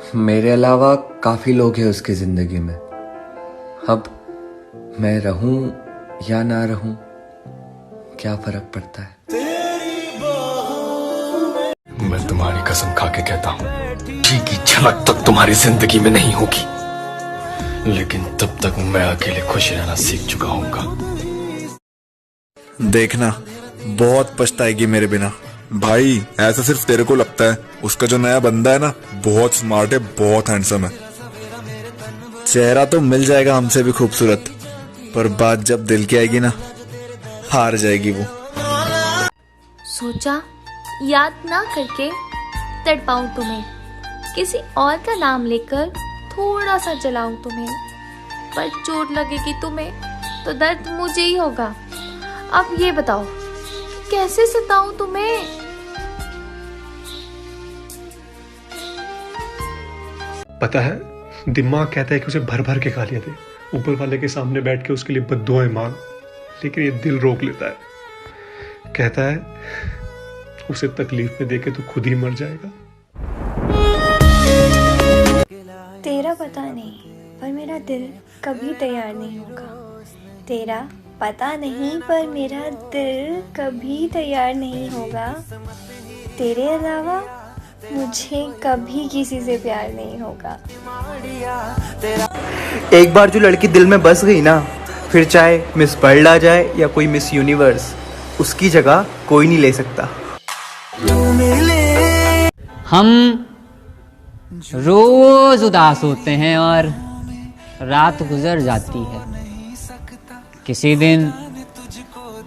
मेरे अलावा काफी लोग हैं उसकी जिंदगी में। अब मैं रहूं या ना रहूं, क्या फर्क पड़ता है। मैं तुम्हारी कसम खा के कहता हूं, जी की झलक तक तुम्हारी जिंदगी में नहीं होगी, लेकिन तब तक मैं अकेले खुश रहना सीख चुका हूंगा। देखना बहुत पछताएगी मेरे बिना। भाई ऐसा सिर्फ तेरे को लगता है, उसका जो नया बंदा है ना बहुत स्मार्ट है, बहुत हैंडसम है। चेहरा तो मिल जाएगा हमसे भी खूबसूरत, पर बात जब दिल की आएगी ना हार जाएगी वो। सोचा याद ना करके तड़पाऊं तुम्हें, किसी और का नाम लेकर थोड़ा सा जलाऊं तुम्हें, पर चोट लगेगी तुम्हें तो दर्द मुझे ही होगा। अब ये बताओ कैसे सताऊं तुम्हें। पता है, दिमाग कहता है कि उसे भर भर के गालियां दे, ऊपर वाले के सामने बैठ के उसके लिए बद्दुआएं मांग, लेकिन ये दिल रोक लेता है। कहता है उसे तकलीफ में देके तो खुद ही मर जाएगा। तेरा पता नहीं पर मेरा दिल कभी तैयार नहीं होगा। तेरा पता नहीं पर मेरा दिल कभी तैयार नहीं होगा। तेरे अलावा मुझे कभी किसी से प्यार नहीं होगा। एक बार जो लड़की दिल में बस गई ना, फिर चाहे मिस वर्ल्ड आ जाए या कोई मिस यूनिवर्स, उसकी जगह कोई नहीं ले सकता। हम रोज उदास होते हैं और रात गुजर जाती है। किसी दिन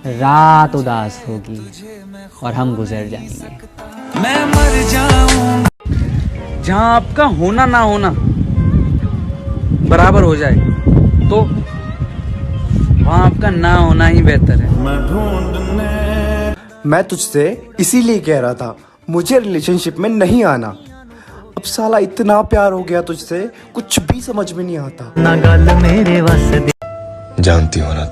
रात उदास होगी और हम गुजर जाएंगे। मैं मर जाऊं। जहां आपका होना ना होना बराबर हो जाए तो वहां आपका ना होना ही बेहतर है। मैं तुझसे इसीलिए कह रहा था मुझे रिलेशनशिप में नहीं आना। अब साला इतना प्यार हो गया तुझसे, कुछ भी समझ में नहीं आता। ना गल मेरे वास्ते। जानती हो ना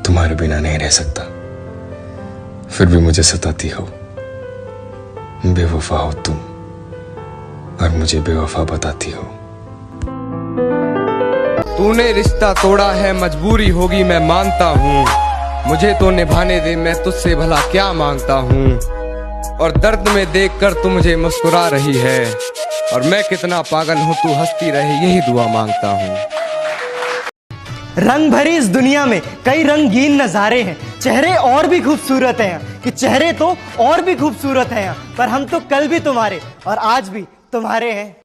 तुम्हारे बिना नहीं रह सकता, फिर भी मुझे सताती हो। बेवफा हो तुम और मुझे बेवफा बताती हो। तूने रिश्ता तोड़ा है, मजबूरी होगी मैं मानता हूँ। मुझे तो निभाने दे, मैं तुझसे भला क्या मांगता हूँ। और दर्द में देखकर तू मुझे मुस्कुरा रही है, और मैं कितना पागल हूँ तू हंसती रहे, यही दुआ मांगता हूँ। रंग भरी इस दुनिया में कई रंगीन नजारे हैं, चेहरे और भी खूबसूरत हैं कि चेहरे तो और भी खूबसूरत हैं, पर हम तो कल भी तुम्हारे और आज भी तुम्हारे हैं।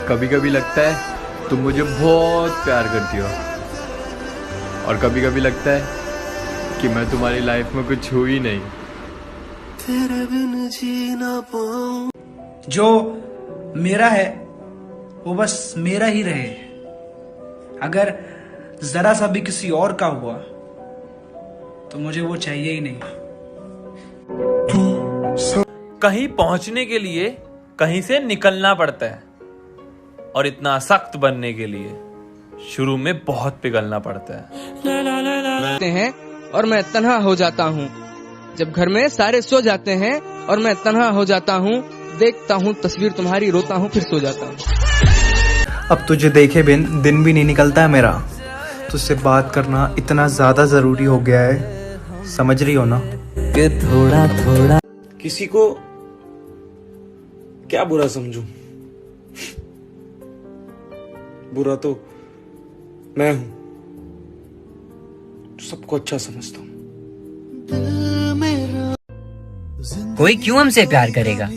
कभी कभी लगता है तुम मुझे बहुत प्यार करती हो, और कभी कभी लगता है कि मैं तुम्हारी लाइफ में कुछ हूँ ही नहीं। तेरे बिन जी ना पाऊं। जो मेरा है वो बस मेरा ही रहे, अगर जरा सा भी किसी और का हुआ तो मुझे वो चाहिए ही नहीं। कहीं पहुंचने के लिए कहीं से निकलना पड़ता है, और इतना सख्त बनने के लिए शुरू में बहुत पिघलना पड़ता है। और मैं तन्हा हो जाता हूँ, जब घर में सारे सो जाते हैं और मैं तन्हा हो जाता हूँ, देखता हूँ तस्वीर तुम्हारी, रोता हूँ फिर सो जाता हूँ। अब तुझे देखे बिन दिन भी नहीं निकलता है मेरा। तुझसे बात करना इतना ज्यादा जरूरी हो गया है, समझ रही हो ना। कि थोड़ा थोड़ा किसी को क्या बुरा समझूं? बुरा तो मैं हूं, सबको अच्छा समझता हूं। कोई क्यों हमसे प्यार करेगा?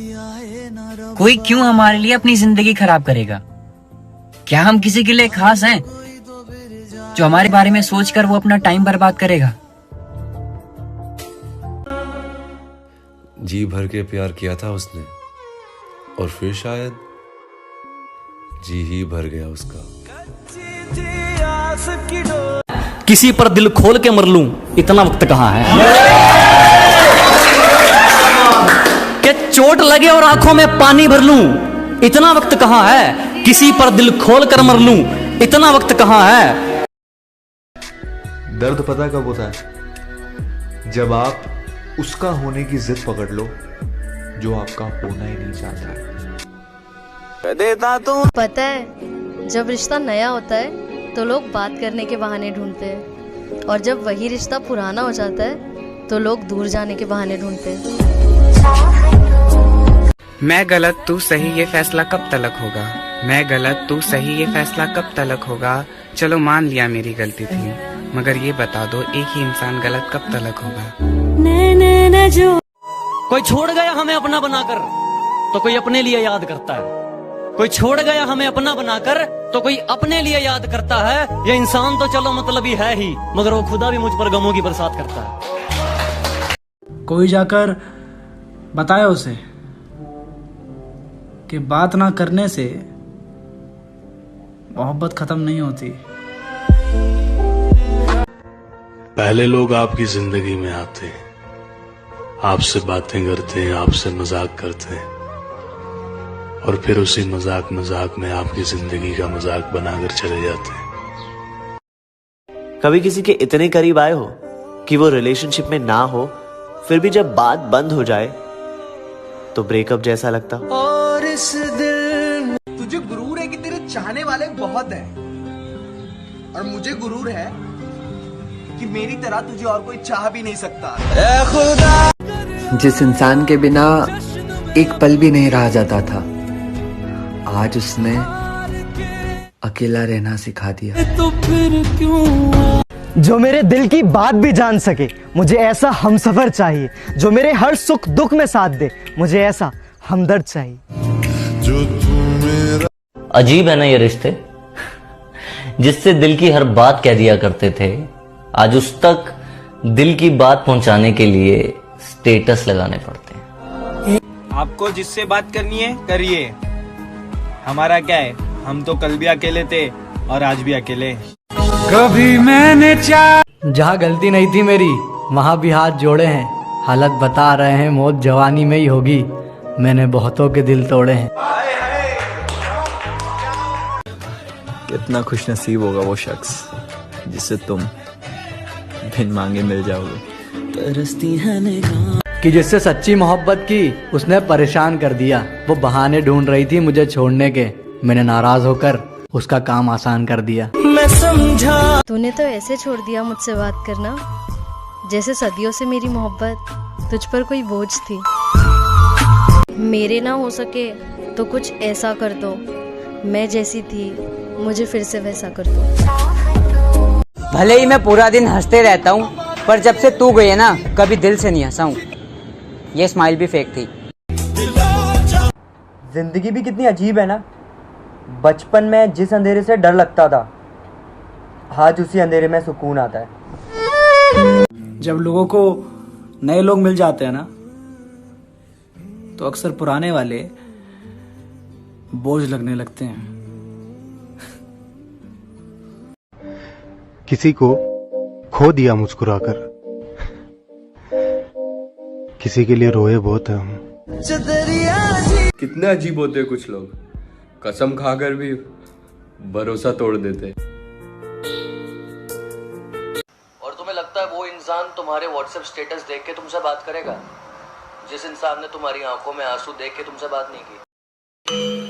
कोई क्यों हमारे लिए अपनी जिंदगी खराब करेगा? क्या हम किसी के लिए खास हैं जो हमारे बारे में सोचकर वो अपना टाइम बर्बाद करेगा? जी भर के प्यार किया था उसने, और फिर शायद जी ही भर गया उसका। किसी पर दिल खोल के मर लूं, इतना वक्त कहाँ है कि चोट लगे और आंखों में पानी भर लूं, इतना वक्त कहाँ है। किसी पर दिल खोल कर मर लूं, इतना वक्त कहाँ है। दर्द पता कब होता है? जब आप उसका होने की जिद पकड़ लो जो आपका होना ही नहीं चाहता। देता तू पता है, जब रिश्ता नया होता है तो लोग बात करने के बहाने ढूंढते हैं, और जब वही रिश्ता पुराना हो जाता है तो लोग दूर जाने के बहाने ढूंढते हैं। मैं गलत तू सही ये फैसला कब तलक होगा, मैं गलत तू सही ये फैसला कब तलक होगा। चलो मान लिया मेरी गलती थी, मगर ये बता दो एक ही इंसान गलत कब तलक होगा। जो कोई छोड़ गया हमें अपना बनाकर तो कोई अपने लिए याद करता है, कोई छोड़ गया हमें अपना बनाकर तो कोई अपने लिए याद करता है। ये इंसान तो चलो मतलबी है ही, मगर वो खुदा भी मुझ पर गमों की बरसात करता है। कोई जाकर बताया उसे कि बात ना करने से मोहब्बत खत्म नहीं होती। पहले लोग आपकी जिंदगी में आते हैं, आपसे बातें करते हैं, आपसे मजाक करते हैं, और फिर उसी मजाक में आपकी जिंदगी का मजाक बनाकर चले जाते हैं। कभी किसी के इतने करीब आए हो कि वो रिलेशनशिप में ना हो, फिर भी जब बात बंद हो जाए तो ब्रेकअप जैसा लगता? और इस दिल तुझे गुरूर है कि तेरे चाहने वाले बहुत हैं, और मुझे गुरूर है कि मेरी तरह तुझे और कोई चाह भी नहीं सकता। ऐ खुदा, जिस इंसान के बिना एक पल भी नहीं रहा जाता था, आज उसने अकेला रहना सिखा दिया। तो फिर क्यों? जो मेरे दिल की बात भी जान सके, मुझे ऐसा हमसफर चाहिए। जो मेरे हर सुख दुख में साथ दे, मुझे ऐसा हमदर्द चाहिए। अजीब है ना ये रिश्ते, जिससे दिल की हर बात कह दिया करते थे, आज उस तक दिल की बात पहुंचाने के लिए स्टेटस लगाने पड़ते हैं। आपको जिससे बात करनी है करिए, हमारा क्या है, हम तो कल भी अकेले थे और आज भी अकेले। कभी मैंने जहाँ गलती नहीं थी मेरी वहाँ भी हाथ जोड़े हैं, हालत बता रहे हैं मौत जवानी में ही होगी, मैंने बहुतों के दिल तोड़े हैं। कितना खुशनसीब होगा वो शख्स जिससे तुम बिन मांगे मिल जाओगे। तरसती है कि जिससे सच्ची मोहब्बत की उसने परेशान कर दिया। वो बहाने ढूंढ रही थी मुझे छोड़ने के, मैंने नाराज होकर उसका काम आसान कर दिया। मैं समझा तूने तो ऐसे छोड़ दिया मुझसे बात करना, जैसे सदियों से मेरी मोहब्बत तुझ पर कोई बोझ थी। मेरे ना हो सके तो कुछ ऐसा कर दो, मैं जैसी थी मुझे फिर से वैसा कर दो। भले ही मैं पूरा दिन हंसते रहता हूँ, पर जब से तू गई है ना, कभी दिल से नहीं हंसा हूँ। ये स्माइल भी फेक थी। जिंदगी भी कितनी अजीब है ना। बचपन में जिस अंधेरे से डर लगता था, आज उसी अंधेरे में सुकून आता है। जब लोगों को नए लोग मिल जाते हैं ना, तो अक्सर पुराने वाले बोझ लगने लगते हैं। किसी को खो दिया मुस्कुराकर, किसी के लिए रोए बहुत है हम। कितने अजीब होते हैं कुछ लोग, कसम खाकर भी भरोसा तोड़ देते। और तुम्हें लगता है वो इंसान तुम्हारे व्हाट्सएप स्टेटस देख के तुमसे बात करेगा, जिस इंसान ने तुम्हारी आंखों में आंसू देख के तुमसे बात नहीं की?